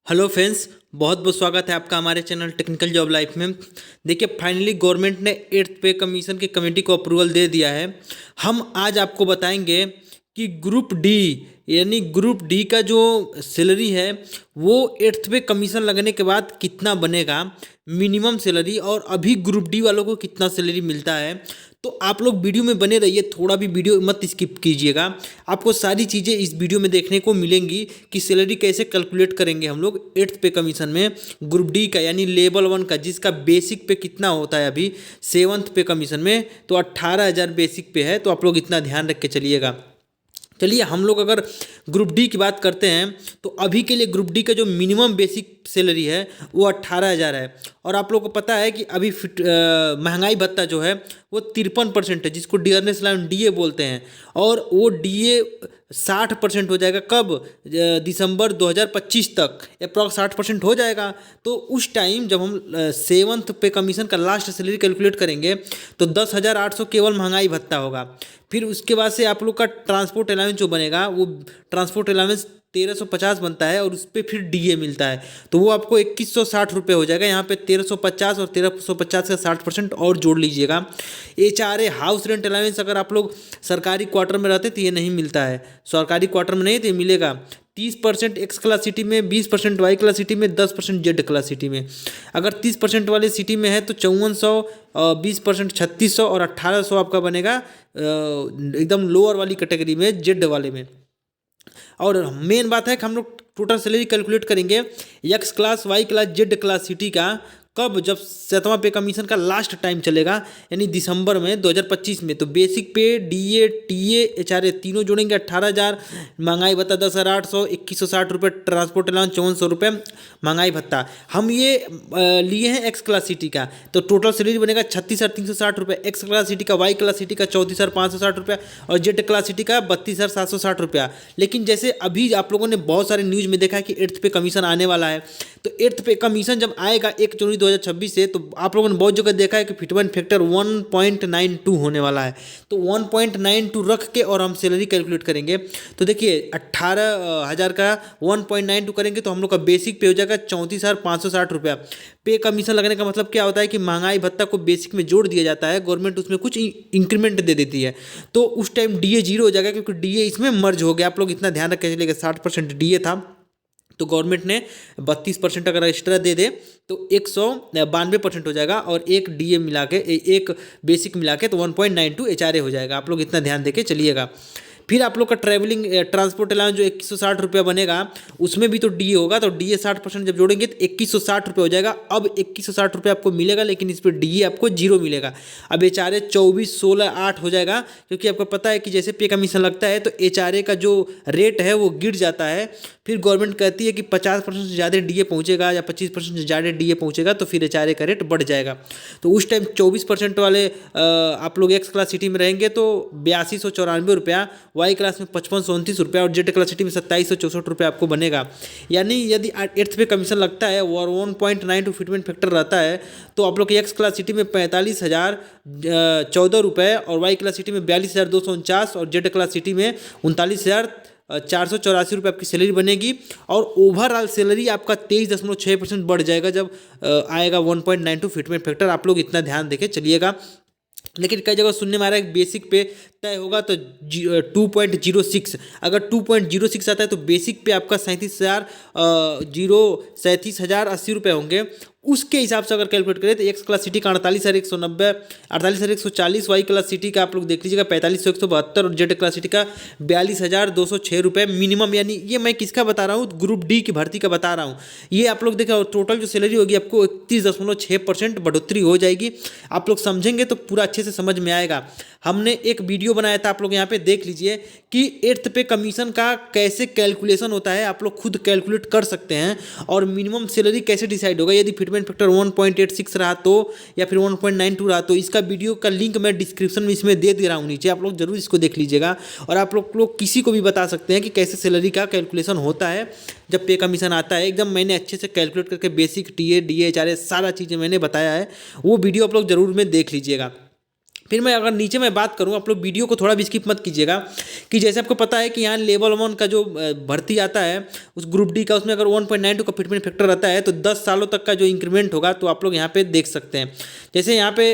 Hello friends, बहुत बहुत स्वागत है आपका हमारे चैनल टेक्निकल जॉब लाइफ में। देखिए, फाइनली गवर्नमेंट ने 8th पे कमीशन की कमेटी को अप्रूवल दे दिया है। हम आज आपको बताएंगे कि ग्रुप डी यानी ग्रुप डी का जो सैलरी है वो 8th पे कमीशन लगने के बाद कितना बनेगा, मिनिमम सैलरी, और अभी ग्रुप डी वालों को कितना सैलरी मिलता है। तो आप लोग वीडियो में बने रहिए, थोड़ा भी वीडियो मत स्किप कीजिएगा। आपको सारी चीज़ें इस वीडियो में देखने को मिलेंगी कि सैलरी कैसे कैलकुलेट करेंगे हम लोग 8th पे कमीशन में ग्रुप डी का यानी लेवल 1 का, जिसका बेसिक पे कितना होता है अभी 7th पे कमीशन में, तो 18,000 बेसिक पे है। तो आप लोग इतना ध्यान रख के चलिएगा। चलिए, हम लोग अगर ग्रुप डी की बात करते हैं तो अभी के लिए ग्रुप डी का जो मिनिमम बेसिक सैलरी है वो 18,000 है। और आप लोगों को पता है कि अभी महंगाई भत्ता जो है वो 53% है, जिसको डियरनेस लाइन डीए बोलते हैं। और वो डीए 60% हो जाएगा कब, दिसंबर 2025 तक अप्रॉक्स 60% हो जाएगा। तो उस टाइम जब हम 7th पे कमीशन का लास्ट सैलरी कैलकुलेट करेंगे तो 10,800 केवल महंगाई भत्ता होगा। फिर उसके बाद से आप लोग का ट्रांसपोर्ट अलाउंस जो बनेगा वो ट्रांसपोर्ट अलाउंस 1350 बनता है, और उस पर फिर डीए मिलता है, तो वो आपको 2160 रुपये हो जाएगा। यहाँ पे 1350 और 1350 का 60% और जोड़ लीजिएगा। एचआरए हाउस रेंट अलाउंस अगर आप लोग सरकारी क्वार्टर में रहते तो ये नहीं मिलता है, सरकारी क्वार्टर में नहीं तो ये मिलेगा 30% एक्स क्लास सिटी में, 20% वाई क्लास सिटी में, 10% जेड क्लास सिटी में। अगर 30% वाले सिटी में है तो 5400, 20% 3600 और 1800 आपका बनेगा एकदम लोअर वाली कैटेगरी में, जेड वाले में। और मेन बात है कि हम लोग टोटल सैलरी कैलकुलेट करेंगे X class, Y class, Z class city का कब, जब 7वां पे कमीशन का लास्ट टाइम चलेगा यानी दिसंबर में 2025 में। तो बेसिक पे डीए, टीए, एचआरए तीनों जोड़ेंगे 18,000, महंगाई भत्ता 10,800, 2160 रुपये, ट्रांसपोर्ट अलाउंस 5400 रुपये महंगाई भत्ता। हम ये लिए हैं एक्स क्लास सिटी का, तो टोटल सैलरी बनेगा 36,360 रुपये एक्स क्लास सिटी का, वाई क्लास सिटी का 34,560 रुपया और जेड क्लास सिटी का 32,760 रुपया। लेकिन जैसे अभी आप लोगों ने बहुत सारे न्यूज़ में देखा है कि 8th पे कमीशन आने वाला है, तो 8th पे कमीशन जब आएगा 1 जनवरी 2026 से, तो आप लोगों ने बहुत जगह देखा है कि फिटमेंट फैक्टर 1.92 होने वाला है। तो 1.92 रख के और हम सैलरी कैलकुलेट करेंगे। तो देखिए, 18,000 का 1.92 करेंगे तो हम लोग का बेसिक पे हो जाएगा 34,560 रुपया। पे कमीशन लगने का मतलब क्या होता है कि महंगाई भत्ता को बेसिक में जोड़ दिया जाता है, गवर्नमेंट उसमें कुछ इंक्रीमेंट दे देती है, तो उस टाइम डीए 0 हो जाएगा, क्योंकि डीए इसमें मर्ज हो गया। आप लोग इतना ध्यान रख के चलिएगा। 60% डीए था तो गवर्नमेंट ने 32% अगर एक्स्ट्रा दे दे तो 192% हो जाएगा, और एक डीए मिला के, एक बेसिक मिला के तो 1.92 एचआरए हो जाएगा। आप लोग इतना ध्यान देके चलिएगा। फिर आप लोग का ट्रैवलिंग ट्रांसपोर्ट अलाउंस जो 2160 रुपया बनेगा, उसमें भी तो डीए होगा, तो डीए 60% जब जोड़ेंगे तो 2160 रुपये हो जाएगा। अब 2160 रुपये आपको मिलेगा, लेकिन इस पर डीए आपको 0 मिलेगा। अब एचआरए 24,16,8 हो जाएगा, क्योंकि आपको पता है कि जैसे पे कमीशन लगता है तो एचआरए का जो रेट है वो गिर जाता है। फिर गवर्नमेंट कहती है कि 50% से ज़्यादा डीए पहुंचेगा या 25% से ज़्यादा डीए पहुंचेगा तो फिर एचआरए का रेट बढ़ जाएगा। तो उस टाइम 24% वाले आप लोग एक्स क्लास सिटी में रहेंगे तो 8294 रुपया, वाई क्लास में 5529 रुपया और जेड क्लास सिटी में 2764 रुपया आपको बनेगा। यानी यदि 8th पे कमीशन लगता है और 1.92 फिटमेंट फैक्टर रहता है तो आप लोग की एक्स क्लास सिटी में 45,014 रुपये और वाई क्लास सिटी में 42,249 और जेड क्लास सिटी में 39,484 रुपये आपकी सैलरी बनेगी। और ओवरऑल सैलरी आपका 23.6% बढ़ जाएगा जब आएगा 1.92 फिटमेंट फैक्टर। आप लोग इतना ध्यान देके चलिएगा। लेकिन कई जगह सुनने में आ रहा है बेसिक पे तय होगा तो 2.06, अगर 2.06 आता है तो बेसिक पे आपका 37,080 रुपये होंगे। उसके हिसाब से अगर कैलकुलेट करें तो एक्स क्लास सिटी का 48,190, 48,140, वाई क्लास सिटी का आप लोग देख लीजिएगा 45,172 और जेड क्लास सिटी का 42,206 रुपये मिनिमम। यानी ये मैं किसका बता रहा हूँ, ग्रुप डी की भर्ती का बता रहा हूँ। ये आप लोग देखा, टोटल जो सैलरी होगी आपको 31.6% बढ़ोतरी हो जाएगी। आप लोग समझेंगे तो पूरा अच्छे से समझ में आएगा। हमने एक वीडियो बनाया था, आप लोग यहाँ पे देख लीजिए कि 8th पे कमीशन का कैसे कैलकुलेशन होता है, आप लोग खुद कैलकुलेट कर सकते हैं। और मिनिमम सैलरी कैसे डिसाइड होगा यदि फिटमेंट फैक्टर 1.86 रहा तो, या फिर 1.92 रहा तो, इसका वीडियो का लिंक मैं डिस्क्रिप्शन में इसमें दे रहा हूँ नीचे, आप लोग जरूर इसको देख लीजिएगा। और आप लोग किसी को भी बता सकते हैं कि कैसे सैलरी का कैलकुलेशन होता है जब पे कमीशन आता है। एकदम मैंने अच्छे से कैलकुलेट करके बेसिक टीए, डीए, एचआरए सारा चीज़ें मैंने बताया है, वो वीडियो आप लोग जरूर में देख लीजिएगा। फिर मैं अगर नीचे मैं बात करूं, आप लोग वीडियो को थोड़ा भी स्किप मत कीजिएगा, कि जैसे आपको पता है कि यहाँ लेवल 1 का जो भर्ती आता है उस ग्रुप डी का, उसमें अगर 1.92 का फिटमेंट फैक्टर रहता है तो 10 सालों तक का जो इंक्रीमेंट होगा तो आप लोग यहाँ पे देख सकते हैं। जैसे यहाँ पे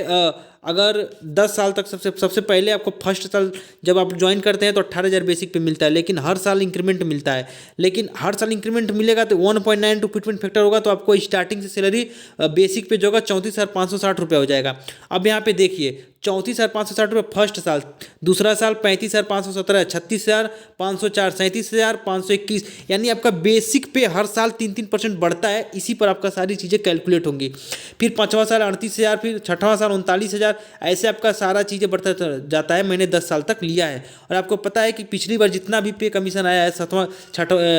अगर 10 साल तक सबसे पहले आपको फर्स्ट साल जब आप ज्वाइन करते हैं तो 18,000 बेसिक पे मिलता है, लेकिन हर साल इंक्रीमेंट मिलता है। लेकिन हर साल इंक्रीमेंट मिलेगा तो 1.92 फिटमेंट फैक्टर होगा तो आपको स्टार्टिंग से सैलरी बेसिक पे जो होगा 34,560 रुपये हो जाएगा। अब यहाँ पे देखिए 34,560 रुपये फर्स्ट साल, दूसरा साल 35,517, 36,504, 37,521, यानी आपका बेसिक पे हर साल 3-3% बढ़ता है। इसी पर आपका सारी चीज़ें कैलकुलेट होंगी। फिर 5वां साल 38,000, फिर 6वां साल 39,000, ऐसे आपका सारा चीज़ें बढ़ता जाता है। मैंने 10 साल तक लिया है और आपको पता है कि पिछली बार जितना भी पे कमीशन आया है, 7वां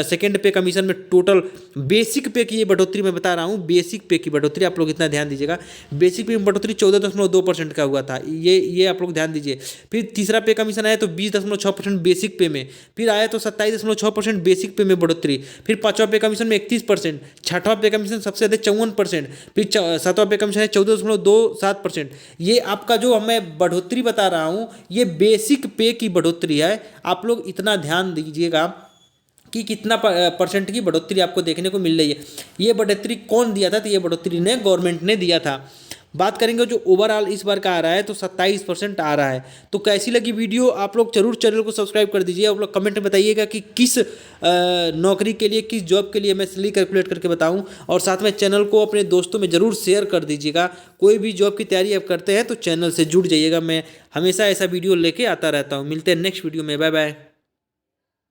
सेकेंड पे कमीशन में टोटल बेसिक पे की ये बढ़ोतरी मैं बता रहा हूँ, बेसिक पे की बढ़ोतरी आप लोग इतना ध्यान दीजिएगा, बेसिक पे में बढ़ोतरी 14.2% का हुआ था। ये आप लोग ध्यान दीजिए। फिर तीसरा पे कमीशन आया तो 20.6% बेसिक पे में, फिर आया तो 27.6% बेसिक पे में बढ़ोतरी, फिर 5वां पे कमीशन में 31%, 6वां पे कमीशन सबसे ज़्यादा 54%, फिर 7वां पे कमीशन है 14.27%। ये आपका जो मैं बढ़ोतरी बता रहा हूँ ये बेसिक पे की बढ़ोतरी है। आप लोग इतना ध्यान दीजिएगा कि कितना परसेंट की बढ़ोतरी आपको देखने को मिल रही है। ये बढ़ोतरी कौन दिया था? तो ये बढ़ोतरी ने गवर्नमेंट ने दिया था। बात करेंगे जो ओवरऑल इस बार का आ रहा है तो 27% आ रहा है। तो कैसी लगी वीडियो? आप लोग जरूर चैनल को सब्सक्राइब कर दीजिए। आप लोग कमेंट में बताइएगा कि किस नौकरी के लिए, किस जॉब के लिए मैं सैलरी कैलकुलेट करके बताऊं, और साथ में चैनल को अपने दोस्तों में ज़रूर शेयर कर दीजिएगा। कोई भी जॉब की तैयारी आप करते हैं तो चैनल से जुड़ जाइएगा। मैं हमेशा ऐसा वीडियो लेके आता रहता हूँ। मिलते हैं नेक्स्ट वीडियो में। Bye bye.